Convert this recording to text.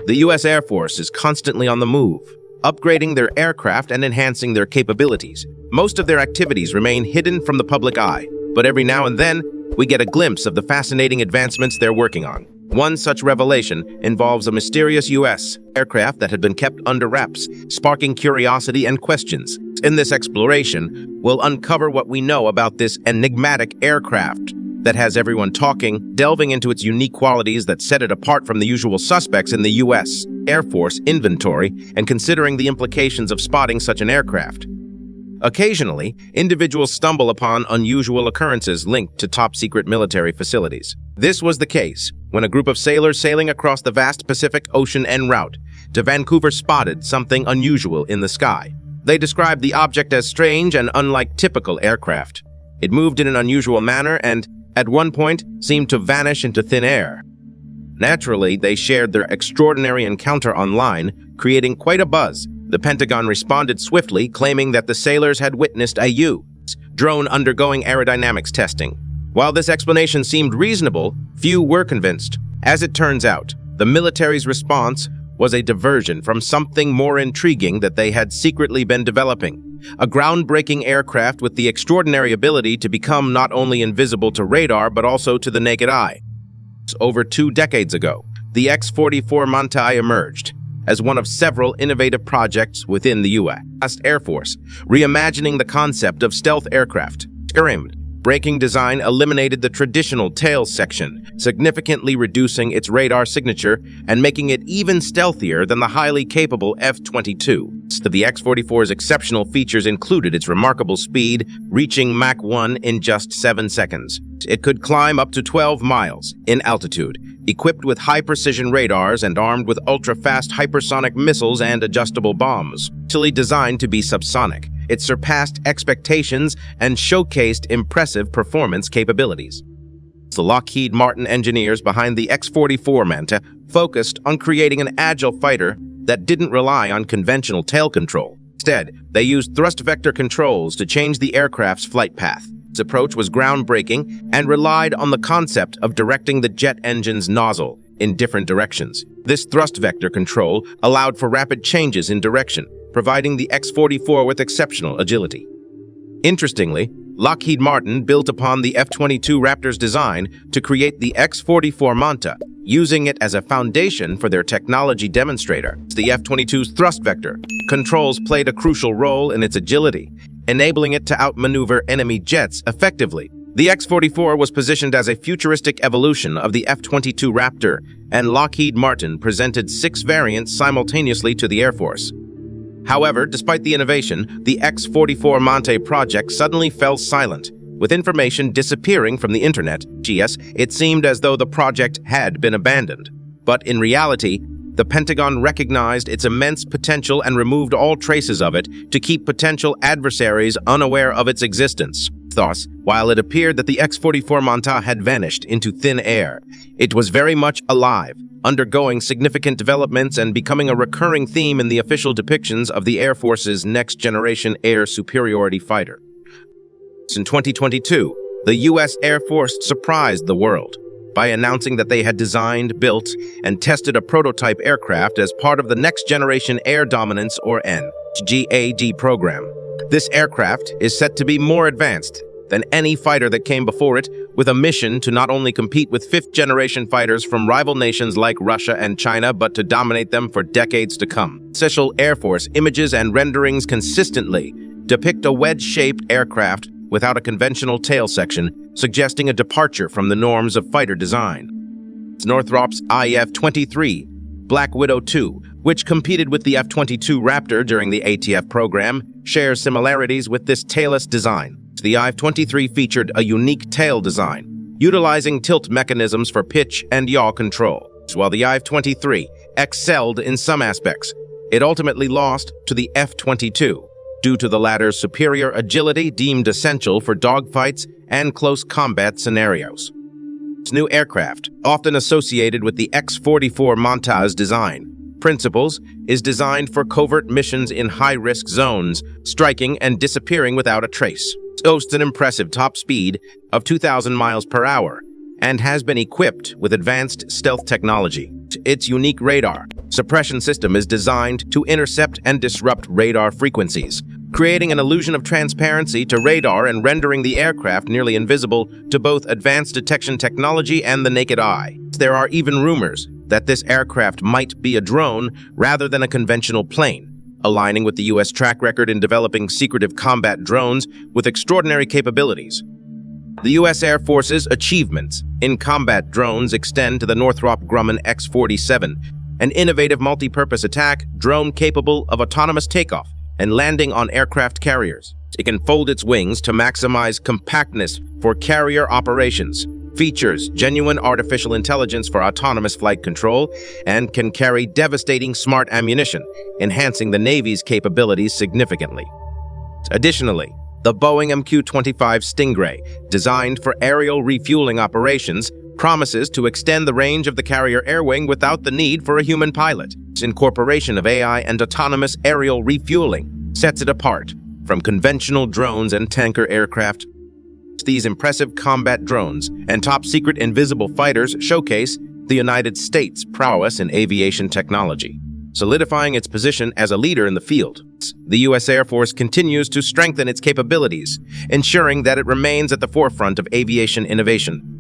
The U.S. Air Force is constantly on the move, upgrading their aircraft and enhancing their capabilities. Most of their activities remain hidden from the public eye, but every now and then, we get a glimpse of the fascinating advancements they're working on. One such revelation involves a mysterious U.S. aircraft that had been kept under wraps, sparking curiosity and questions. In this exploration, we'll uncover what we know about this enigmatic aircraft that has everyone talking, delving into its unique qualities that set it apart from the usual suspects in the U.S. Air Force inventory, and considering the implications of spotting such an aircraft. Occasionally, individuals stumble upon unusual occurrences linked to top-secret military facilities. This was the case when a group of sailors sailing across the vast Pacific Ocean en route to Vancouver spotted something unusual in the sky. They described the object as strange and unlike typical aircraft. It moved in an unusual manner and, at one point, seemed to vanish into thin air. Naturally, they shared their extraordinary encounter online, creating quite a buzz. The Pentagon responded swiftly, claiming that the sailors had witnessed a U.S. drone undergoing aerodynamics testing. While this explanation seemed reasonable, few were convinced. As it turns out, the military's response was a diversion from something more intriguing that they had secretly been developing: a groundbreaking aircraft with the extraordinary ability to become not only invisible to radar but also to the naked eye. Over 2 decades ago, the X-44 Manta emerged as one of several innovative projects within the U.S. Air Force, reimagining the concept of stealth aircraft. Breaking design eliminated the traditional tail section, significantly reducing its radar signature and making it even stealthier than the highly capable F-22. The X-44's exceptional features included its remarkable speed, reaching Mach 1 in just 7 seconds. It could climb up to 12 miles in altitude, equipped with high-precision radars and armed with ultra-fast hypersonic missiles and adjustable bombs. Initially designed to be subsonic, it surpassed expectations and showcased impressive performance capabilities. The Lockheed Martin engineers behind the X-44 Manta focused on creating an agile fighter that didn't rely on conventional tail control. Instead, they used thrust vector controls to change the aircraft's flight path. This approach was groundbreaking and relied on the concept of directing the jet engine's nozzle in different directions. This thrust vector control allowed for rapid changes in direction, providing the X-44 with exceptional agility. Interestingly, Lockheed Martin built upon the F-22 Raptor's design to create the X-44 Manta, using it as a foundation for their technology demonstrator. The F-22's thrust vector controls played a crucial role in its agility, enabling it to outmaneuver enemy jets effectively. The X-44 was positioned as a futuristic evolution of the F-22 Raptor, and Lockheed Martin presented 6 variants simultaneously to the Air Force. However, despite the innovation, the X-44 Manta project suddenly fell silent, with information disappearing from the internet. It seemed as though the project had been abandoned. But in reality, the Pentagon recognized its immense potential and removed all traces of it to keep potential adversaries unaware of its existence. Thus, while it appeared that the X-44 Manta had vanished into thin air, it was very much alive, undergoing significant developments and becoming a recurring theme in the official depictions of the Air Force's next-generation air superiority fighter. In 2022, the U.S. Air Force surprised the world by announcing that they had designed, built, and tested a prototype aircraft as part of the Next Generation Air Dominance, or NGAD program. This aircraft is set to be more advanced than any fighter that came before it, with a mission to not only compete with 5th-generation fighters from rival nations like Russia and China, but to dominate them for decades to come. Official Air Force images and renderings consistently depict a wedge-shaped aircraft without a conventional tail section, suggesting a departure from the norms of fighter design. Northrop's IF-23 Black Widow II, which competed with the F-22 Raptor during the ATF program, shares similarities with this tailless design. The IF-23 featured a unique tail design, utilizing tilt mechanisms for pitch and yaw control. While the IF-23 excelled in some aspects, it ultimately lost to the F-22 due to the latter's superior agility deemed essential for dogfights and close combat scenarios. This new aircraft, often associated with the X-44 Manta's design principles, is designed for covert missions in high-risk zones, striking and disappearing without a trace. It boasts an impressive top speed of 2,000 miles per hour and has been equipped with advanced stealth technology. Its unique radar suppression system is designed to intercept and disrupt radar frequencies, creating an illusion of transparency to radar and rendering the aircraft nearly invisible to both advanced detection technology and the naked eye. There are even rumors that this aircraft might be a drone rather than a conventional plane, aligning with the U.S. track record in developing secretive combat drones with extraordinary capabilities. The U.S. Air Force's achievements in combat drones extend to the Northrop Grumman X-47, an innovative multi-purpose attack drone capable of autonomous takeoff and landing on aircraft carriers. It can fold its wings to maximize compactness for carrier operations, features genuine artificial intelligence for autonomous flight control, and can carry devastating smart ammunition, enhancing the Navy's capabilities significantly. Additionally, the Boeing MQ-25 Stingray, designed for aerial refueling operations, promises to extend the range of the carrier air wing without the need for a human pilot. Its incorporation of AI and autonomous aerial refueling sets it apart from conventional drones and tanker aircraft. These impressive combat drones and top-secret invisible fighters showcase the United States' prowess in aviation technology, solidifying its position as a leader in the field. The U.S. Air Force continues to strengthen its capabilities, ensuring that it remains at the forefront of aviation innovation.